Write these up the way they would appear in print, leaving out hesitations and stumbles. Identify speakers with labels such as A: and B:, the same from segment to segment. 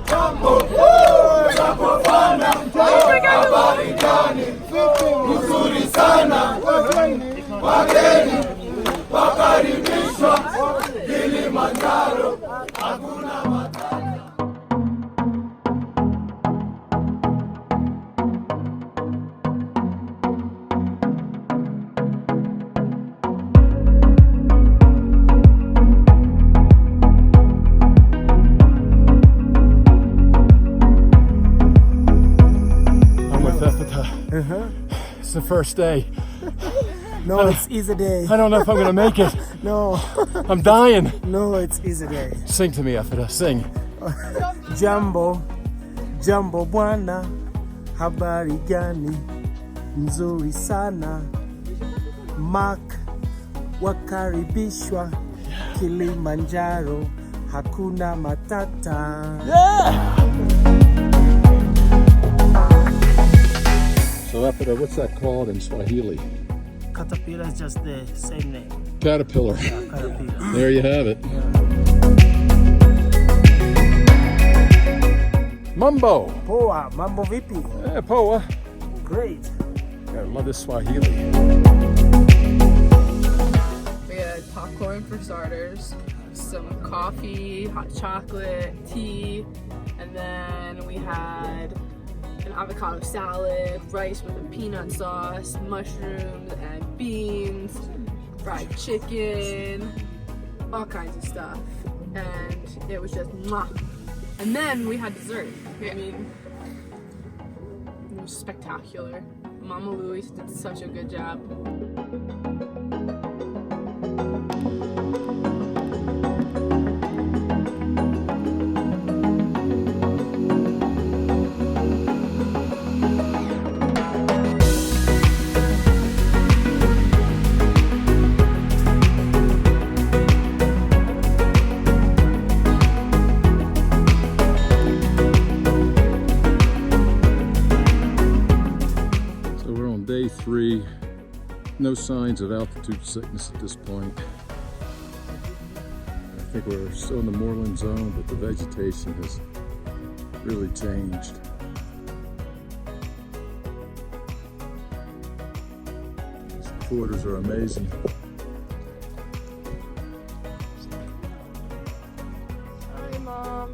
A: Jambo, jambo bwana, habari gani? Nzuri sana, wageni wakaribishwa Kilimanjaro, hakuna matata.
B: It's the first day.
C: No, it's easy day.
B: I don't know if I'm gonna make it.
C: No.
B: I'm dying.
C: No, it's easy day.
B: Sing to me, Afida. Sing.
C: Jambo, jambo bwana, habari gani? Nzuri sana. Mark, wakaribishwa Kilimanjaro, hakuna matata.
B: Yeah! So Afida, what's that called in Swahili?
C: Caterpillar is just the same name.
B: Caterpillar.
C: Yeah, caterpillar.
B: There you have it.
C: Yeah.
B: Mambo.
C: Poa, mambo vipi?
B: Yeah, Poa.
C: Great.
B: I love this Swahili.
D: We had popcorn for starters, some coffee, hot chocolate, tea, and then we had an avocado salad, rice with a peanut sauce, mushrooms and beans, fried chicken, all kinds of stuff. And it was just mwah. And then we had dessert. I mean, it was spectacular. Mama Louise did such a good job.
B: Day 3, no signs of altitude sickness at this point. I think we're still in the moorland zone, but the vegetation has really changed. These quarters are amazing.
D: Hi, Mom.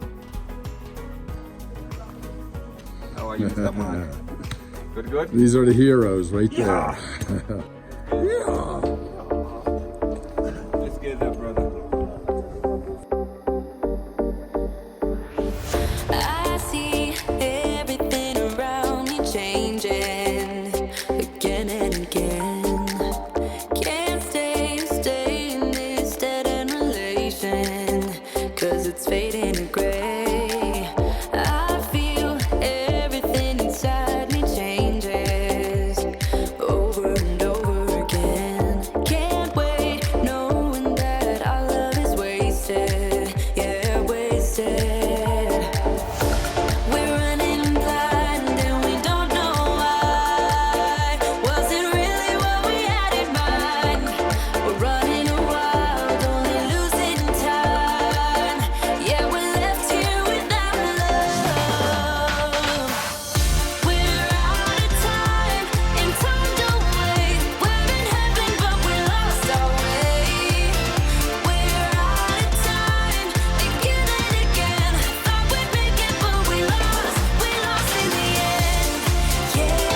E: How are you? Come on. Good, good?
B: These are the heroes right there.
E: Yeah.
B: Yeah.
E: Let's get that, brother.
F: I see everything around me changing again and again. Can't stay in this dead-end relation, 'cause it's fading to gray. I feel everything inside me changes over and over again. Can't wait, knowing that our love is wasted, yeah, wasted. We're running blind and we don't know why. Was it really what we had in mind? We're running wild, only losing time. Yeah, we're left here without love. We're out of time and time don't wait. We're in heaven but we lost our way. We're out of time again and again. Thought we'd make it but we lost in the end. Yeah,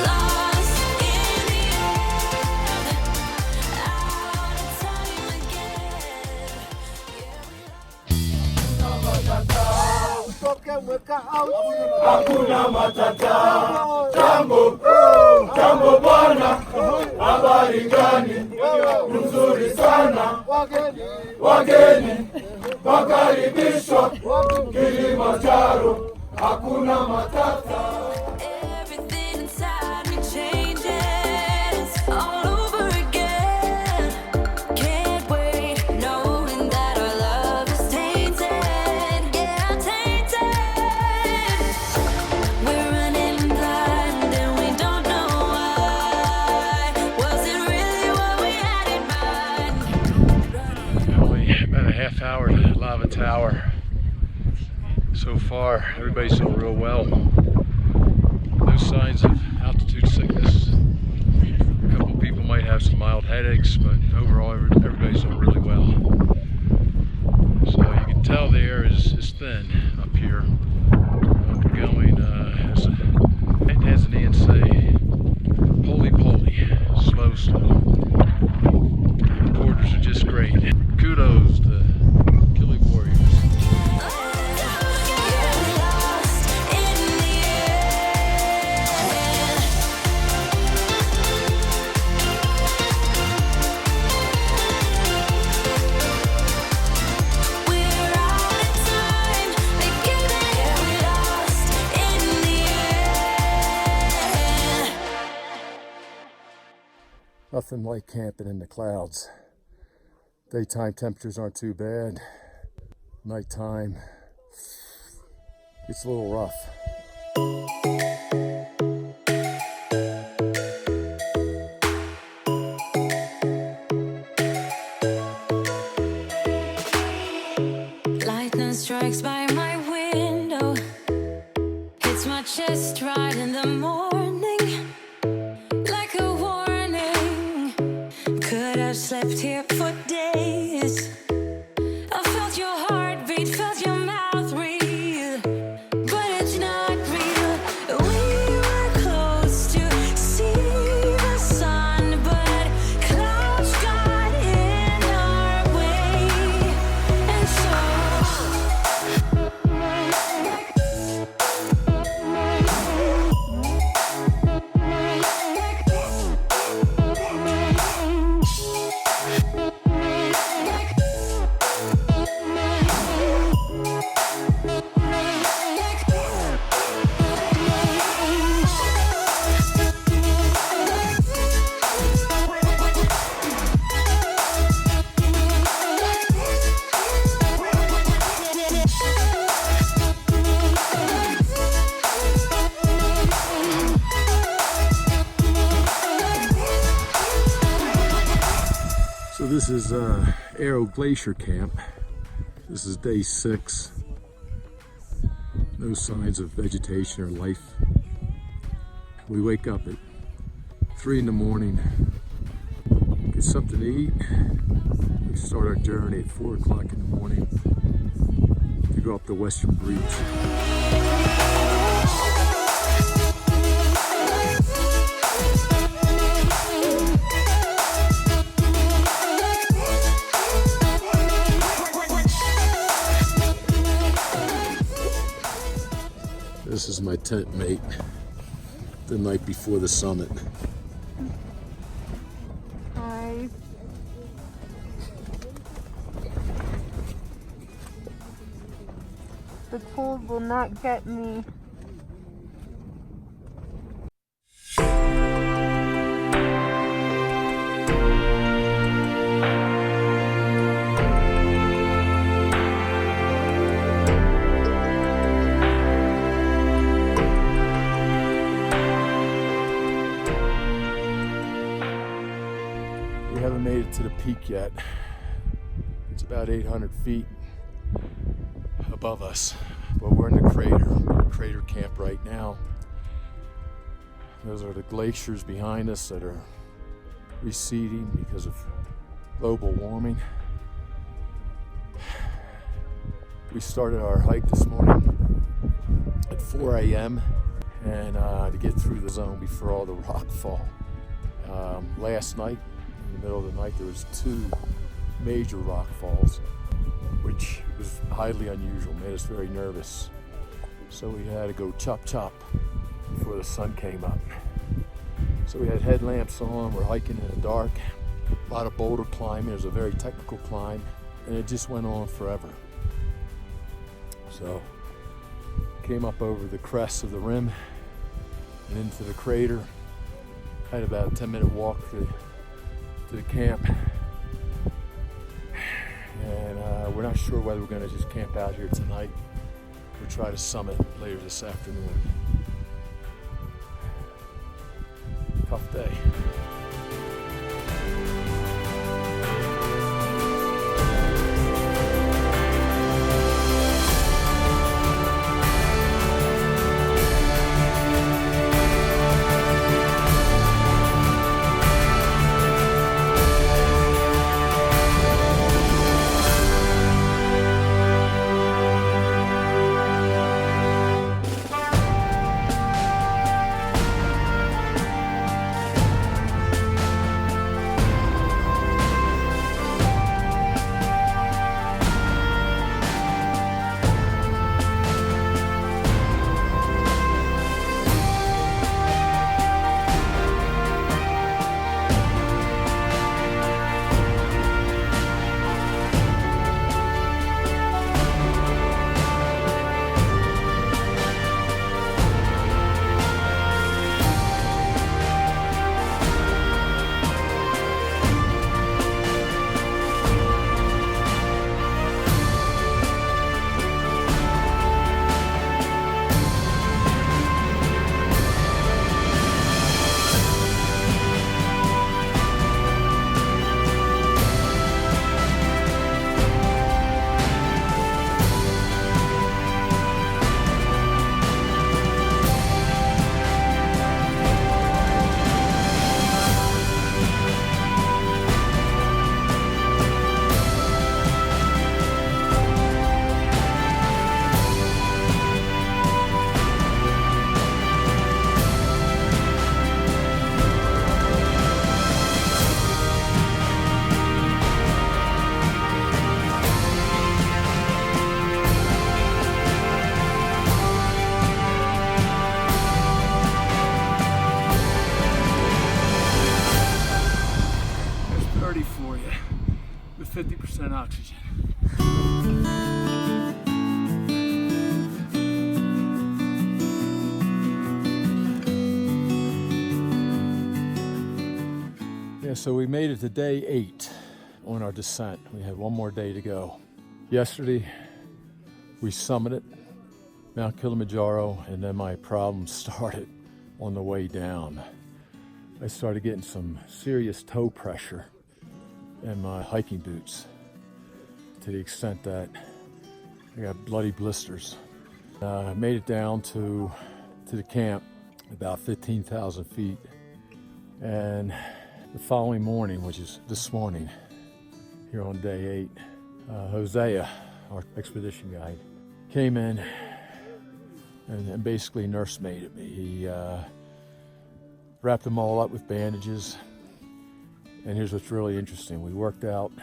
F: lost in the end.
A: Hakuna matata. Jambo, jambo bwana, habari gani? Nzuri sana, wageni wakaribishwa Kilimanjaro, hakuna matata.
F: Everything inside me changes all over again. Can't wait, knowing that our love is tainted, yeah, tainted. We're running blind and we don't know why. Was it really what we had in mind?
B: Only about a half hour to lava tower. So far, everybody's doing real well. No signs of altitude sickness. A couple people might have some mild headaches, but overall, everybody's doing really well. So you can tell the air is thin up here. We're going, as Ian say, poly, slow. Reporters are just great. Kudos to Kili Warriors. Nothing like camping in the clouds. Daytime temperatures aren't too bad. Nighttime, it's a little rough.
F: Lightning strikes by my window, hits my chest right in the morning, like a warning. Could have slept here for days. I felt your heartbeat, felt your mouth breathe, but it's not real. We were close to see the sun, but clouds got in our way, and
B: So this is Arrow Glacier Camp. This is day 6. No signs of vegetation or life. We wake up at 3 in the morning, get something to eat. We start our journey at 4 o'clock in the morning to go up the Western Breach. This is my tent mate the night before the summit.
D: Hi. The cold will not get me.
B: We haven't made it to the peak yet. It's about 800 feet above us, but we're in the crater. We're in crater camp right now. Those are the glaciers behind us that are receding because of global warming. We started our hike this morning at 4 a.m. and to get through the zone before all the rock fall. Last night, in the middle of the night, there was 2 major rock falls, which was highly unusual, made us very nervous. So we had to go chop before the sun came up. So we had headlamps on, we're hiking in the dark, a lot of boulder climbing. It was a very technical climb, and it just went on forever. So came up over the crest of the rim and into the crater. Had about a 10-minute walk to the camp, and we're not sure whether we're going to just camp out here tonight or try to summit later this afternoon. Tough day. So we made it to day 8 on our descent. We had one more day to go. Yesterday, we summited Mount Kilimanjaro, and then my problems started on the way down. I started getting some serious toe pressure in my hiking boots to the extent that I got bloody blisters. I made it down to the camp, about 15,000 feet, and the following morning, which is this morning, here on day 8, Hosea, our expedition guide, came in and basically nursemaided me. He wrapped them all up with bandages, and here's what's really interesting. We worked out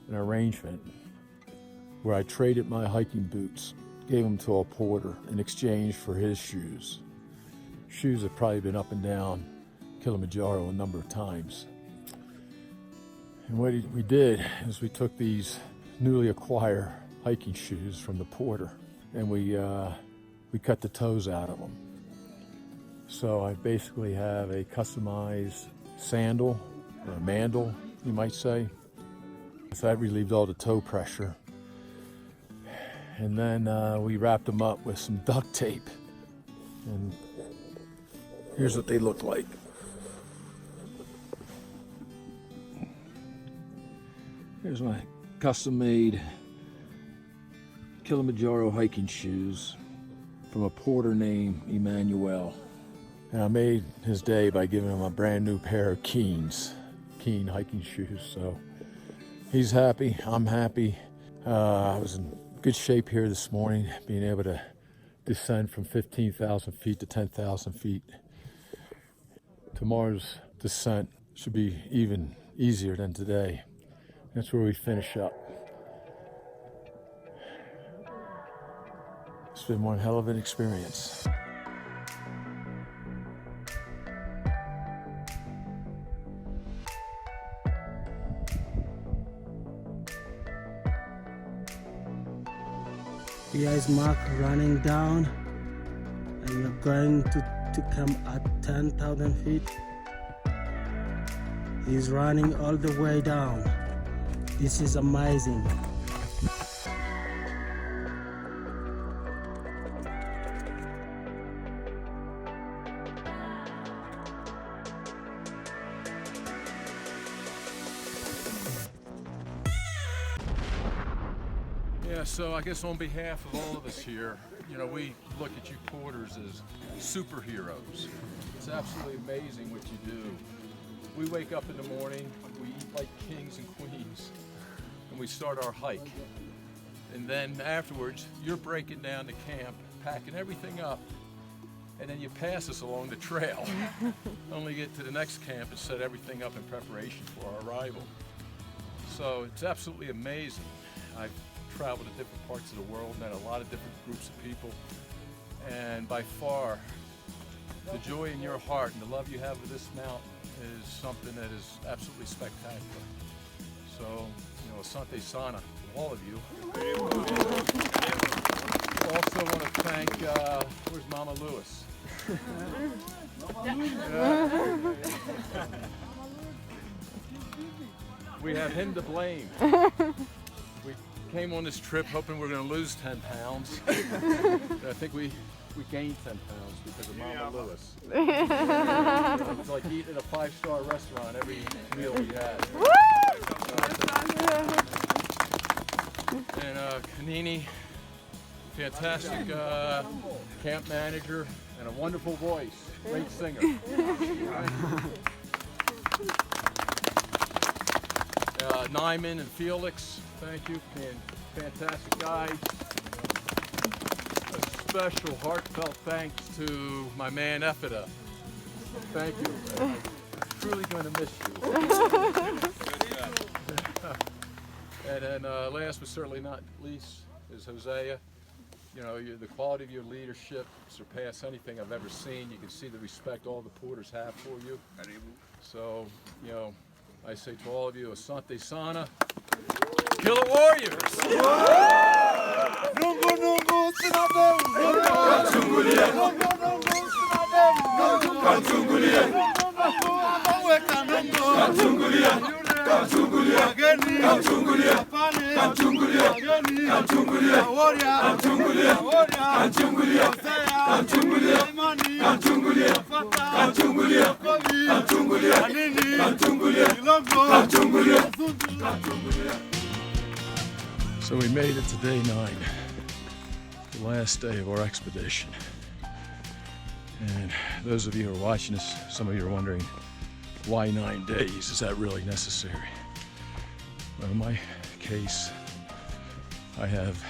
B: an arrangement where I traded my hiking boots, gave them to a porter in exchange for his shoes. Shoes have probably been up and down Kilimanjaro a number of times. And what we did is we took these newly acquired hiking shoes from the porter, and we cut the toes out of them. So I basically have a customized sandal, or a mandal, you might say. So that relieved all the toe pressure. And then we wrapped them up with some duct tape. And here's what they look like. Here's my custom-made Kilimanjaro hiking shoes from a porter named Emmanuel. And I made his day by giving him a brand new pair of Keen hiking shoes. So he's happy, I'm happy. I was in good shape here this morning, being able to descend from 15,000 feet to 10,000 feet. Tomorrow's descent should be even easier than today. That's where we finish up. It's been one hell of an experience.
C: Here is Mark running down, and we are going to come at 10,000 feet. He's running all the way down. This is amazing.
B: Yeah, so I guess on behalf of all of us here, we look at you porters as superheroes. It's absolutely amazing what you do. We wake up in the morning, we eat like kings and queens, and we start our hike. And then afterwards, you're breaking down the camp, packing everything up, and then you pass us along the trail. Only get to the next camp and set everything up in preparation for our arrival. So it's absolutely amazing. I've traveled to different parts of the world, met a lot of different groups of people, and by far, the joy in your heart and the love you have for this mountain is something that is absolutely spectacular. So, Asante Sana to all of you. Also want to thank, where's Mama Lewis? We have him to blame. We came on this trip hoping we're going to lose 10 pounds. I think we gained 10 pounds because of Mama Lewis. It's like eating at a 5-star restaurant every meal we had. And Kanini, fantastic camp manager and a wonderful voice, great singer. Nyman and Felix, thank you, being fantastic guys. A special heartfelt thanks to my man Epida. Thank you. I'm truly going to miss you. And then last but certainly not least is Hosea. The quality of your leadership surpass anything I've ever seen. You can see the respect all the porters have for you. So, I say to all of you, Asante Sana, Killer Warriors!
A: Katungulie
B: So we made it to day 9, the last day of our expedition. And those of you who are watching this, some of you are wondering, why 9 days? Is that really necessary? Well, in my case, I have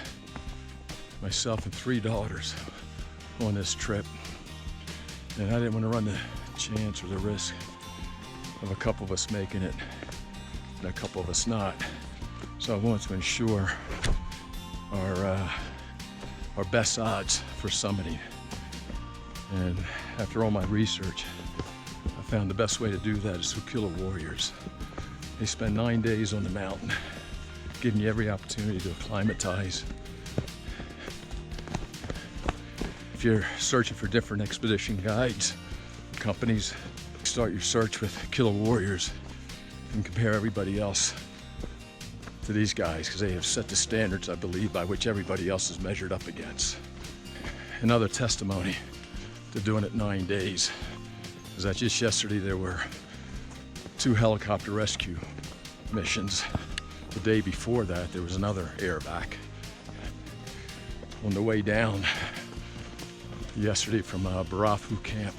B: myself and 3 daughters on this trip, and I didn't want to run the chance or the risk of a couple of us making it and a couple of us not. So I wanted to ensure our best odds for summiting. And after all my research, I found the best way to do that is through Killer Warriors. They spend 9 days on the mountain, giving you every opportunity to acclimatize. If you're searching for different expedition guides, companies, start your search with Killer Warriors and compare everybody else to these guys, because they have set the standards, I believe, by which everybody else is measured up against. Another testimony to doing it 9 days is that just yesterday there were 2 helicopter rescue missions. The day before that there was another airvac. On the way down yesterday from Barafu camp,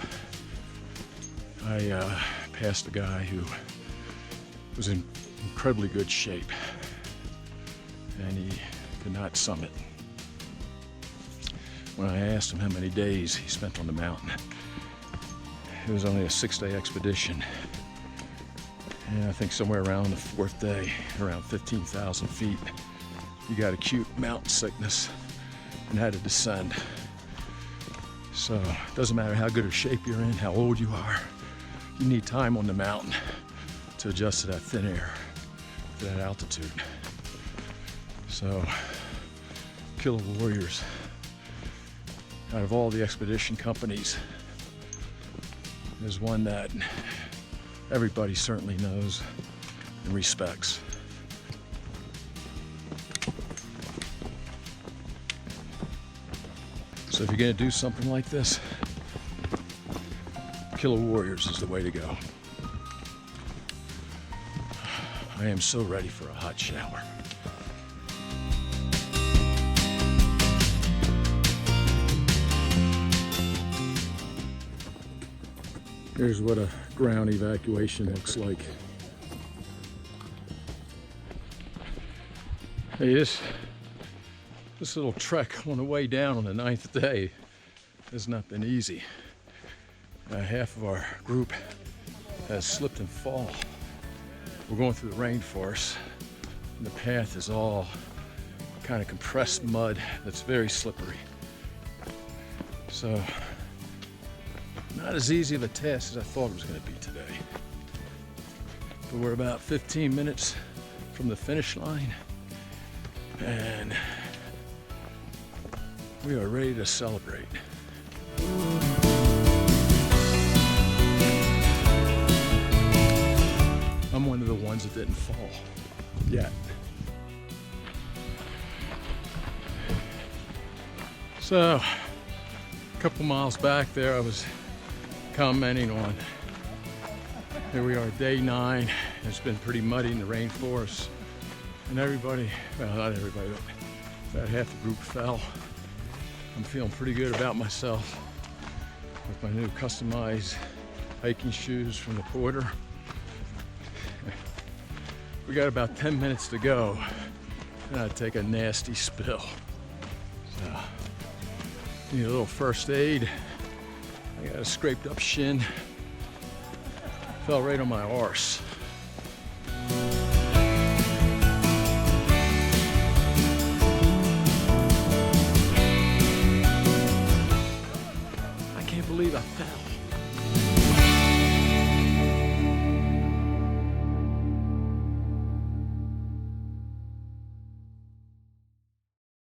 B: I passed a guy who was in incredibly good shape, and he could not summit. When I asked him how many days he spent on the mountain, it was only a 6-day expedition. And I think somewhere around the 4th day, around 15,000 feet, he got acute mountain sickness and had to descend. So it doesn't matter how good a shape you're in, how old you are, you need time on the mountain to adjust to that thin air, to that altitude. So, Killer Warriors, out of all the expedition companies, is one that everybody certainly knows and respects. So if you're gonna do something like this, Killer Warriors is the way to go. I am so ready for a hot shower. Here's what a ground evacuation looks like. Hey, this little trek on the way down on the 9th day has not been easy. Half of our group has slipped and fall. We're going through the rainforest, and the path is all kind of compressed mud that's very slippery. So, not as easy of a task as I thought it was going to be today. But we're about 15 minutes from the finish line, and we are ready to celebrate. I'm one of the ones that didn't fall yet. So, a couple miles back there, I was commenting on, here we are, day 9. It's been pretty muddy in the rainforest, and everybody, well, not everybody, but about half the group fell. I'm feeling pretty good about myself with my new customized hiking shoes from the Porter. We got about 10 minutes to go, and I'd take a nasty spill. So, need a little first aid. I got a scraped up shin. Fell right on my arse.